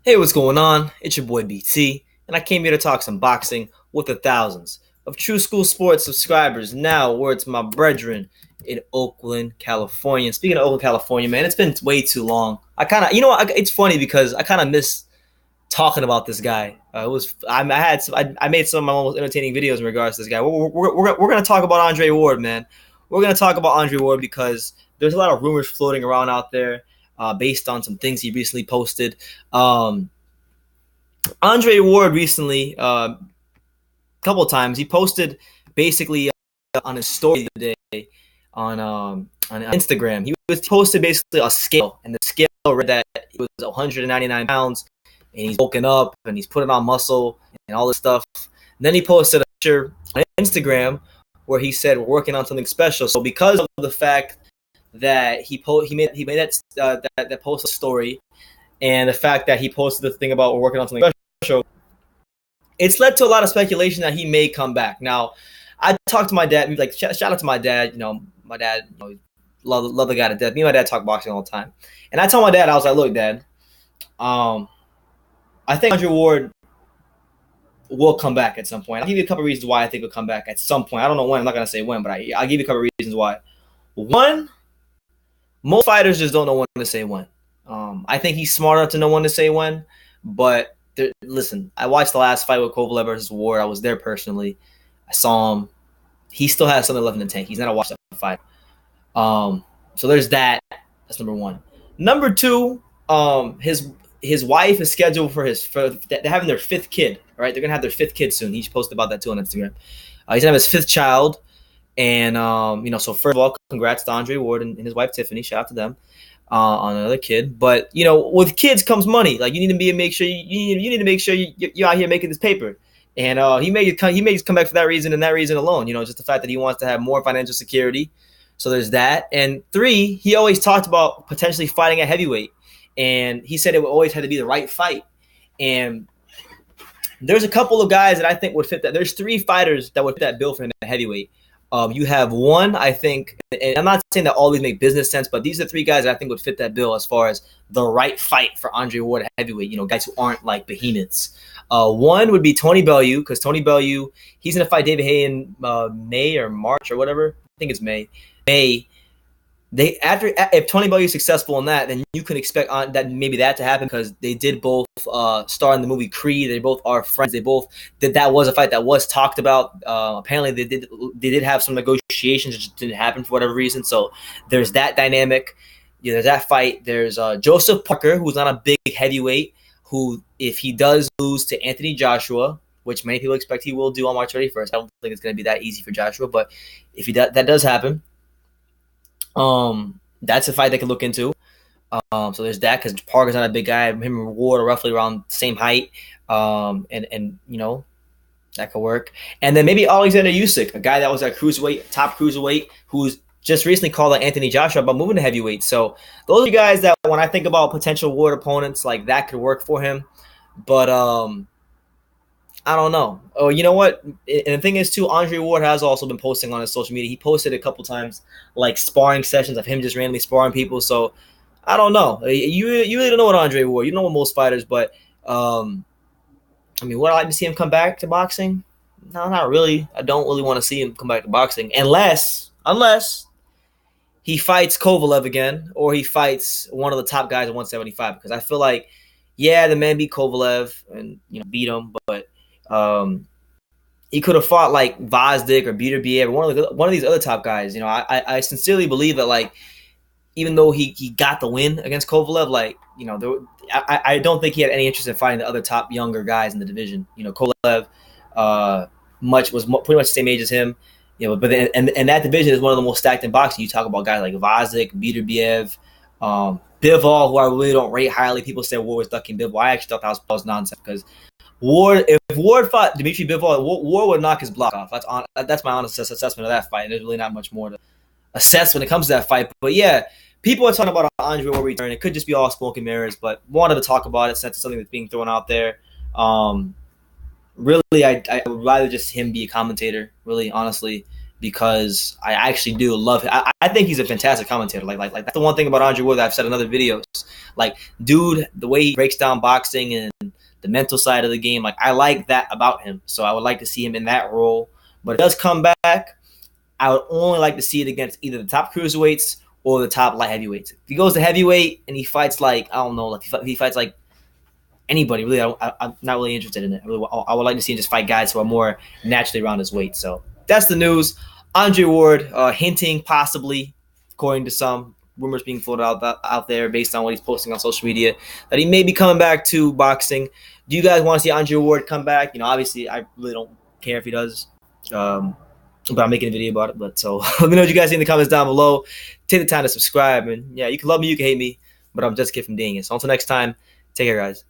Hey, what's going on? It's your boy BT, and I came here to talk some boxing with the thousands of True School Sports subscribers. Now, words my brethren in Oakland, California. And speaking of Oakland, California, man, it's been way too long. I kind of, it's funny because I kind of miss talking about this guy. I made some of my most entertaining videos in regards to this guy. We're gonna talk about Andre Ward, man. We're gonna talk about Andre Ward because there's a lot of rumors floating around out there based on some things he recently posted. Um, Andre Ward recently, a couple of times, he posted basically on his story the other day on Instagram. He was posted basically a scale, and the scale read that he was 199 pounds, and he's bulking up, and he's putting on muscle and all this stuff. And then he posted a picture on Instagram where he said we're working on something special. So because of the fact that he made that post a story, and the fact that he posted the thing about we're working on something special, it's led to a lot of speculation that he may come back. Now, I talked to my dad, like shout out to my dad. My dad, love the guy to death. Me and my dad talk boxing all the time, and I told my dad, I was like, look, Dad, I think Andre Ward will come back at some point. I'll give you a couple of reasons why I think he'll come back at some point. I don't know when. I'm not gonna say when, but I'll give you a couple of reasons why. One, most fighters just don't know when to say when. I think he's smart enough to know when to say when, but listen, I watched the last fight with Kovalev versus Ward. I was there personally. I saw him. He still has something left in the tank. He's not a washed up fight. So there's that. That's number one. Number two, his wife is scheduled for they're having their fifth kid. Right, they're gonna have their fifth kid soon. He posted about that too on Instagram. He's gonna have his fifth child, and so first of all, congrats to Andre Ward and his wife Tiffany. Shout out to them. On another kid, but with kids comes money. Like you need to make sure you're out here making this paper, and he may just come back for that reason and that reason alone. Just the fact that he wants to have more financial security. So there's that. And three, he always talked about potentially fighting at heavyweight, and he said it would always have to be the right fight. And there's a couple of guys that I think would fit that. There's three fighters that would fit that bill for him at heavyweight. You have one, I think, and I'm not saying that all these make business sense, but these are three guys that I think would fit that bill as far as the right fight for Andre Ward at heavyweight, guys who aren't like behemoths. One would be Tony Bellew, because Tony Bellew, he's going to fight David Haye in May or March or whatever. I think it's May. If Tony Bellew is successful in that, then you can expect that to happen because they did both star in the movie Creed. They both are friends. That was a fight that was talked about. Apparently, they did have some negotiations. It just didn't happen for whatever reason. So there's that dynamic. There's that fight. There's Joseph Parker, who's not a big heavyweight, who, if he does lose to Anthony Joshua, which many people expect he will do on March 31st, I don't think it's going to be that easy for Joshua. But if that does happen, that's a fight they could look into. So there's that, because Parker's not a big guy. Him and Ward are roughly around the same height. And that could work. And then maybe Alexander Usyk, a guy that was a top cruiserweight, who's just recently called out Anthony Joshua about moving to heavyweight. So those are guys that when I think about potential Ward opponents, like that could work for him. But I don't know. Oh, you know what? And the thing is, too, Andre Ward has also been posting on his social media. He posted a couple times, like, sparring sessions of him just randomly sparring people. So, I don't know. You really don't know what Andre Ward. You don't know what most fighters, but, would I like to see him come back to boxing? No, not really. I don't really want to see him come back to boxing. Unless he fights Kovalev again, or he fights one of the top guys at 175. Because I feel like, yeah, the man beat Kovalev and, beat him, but he could have fought like Vazdik or Beterbiev or one of these other top guys. I sincerely believe that, like, even though he got the win against Kovalev, like, I don't think he had any interest in fighting the other top younger guys in the division. Kovalev was pretty much the same age as him. But that division is one of the most stacked in boxing. You talk about guys like Vazdik, Beterbiev, Bivol, who I really don't rate highly. People say Ward was ducking Bivol. I actually thought that was nonsense, because if Ward fought Dimitri Bivol, Ward would knock his block off. That's my honest assessment of that fight. There's really not much more to assess when it comes to that fight. But yeah, people are talking about Andre Ward return. It could just be all smoke and mirrors, but wanted to talk about it since it's something that's being thrown out there. Really, I would rather just him be a commentator, really, honestly. because I actually do love him. I think he's a fantastic commentator. Like that's the one thing about Andre Ward that I've said in other videos. Like, dude, the way he breaks down boxing and the mental side of the game, like I like that about him. So I would like to see him in that role. But if it does come back, I would only like to see it against either the top cruiserweights or the top light heavyweights. If he goes to heavyweight and he fights like, I don't know, like if he fights like anybody, really, I'm not really interested in it. I would like to see him just fight guys who are more naturally around his weight. So that's the news. Andre Ward hinting possibly, according to some rumors being floated out there based on what he's posting on social media, that he may be coming back to boxing. Do you guys want to see Andre Ward come back? You know, obviously, I really don't care if he does. But I'm making a video about it. But so let me know what you guys think in the comments down below. Take the time to subscribe. And yeah, you can love me, you can hate me. But I'm just a kid from Dang It. So until next time, take care, guys.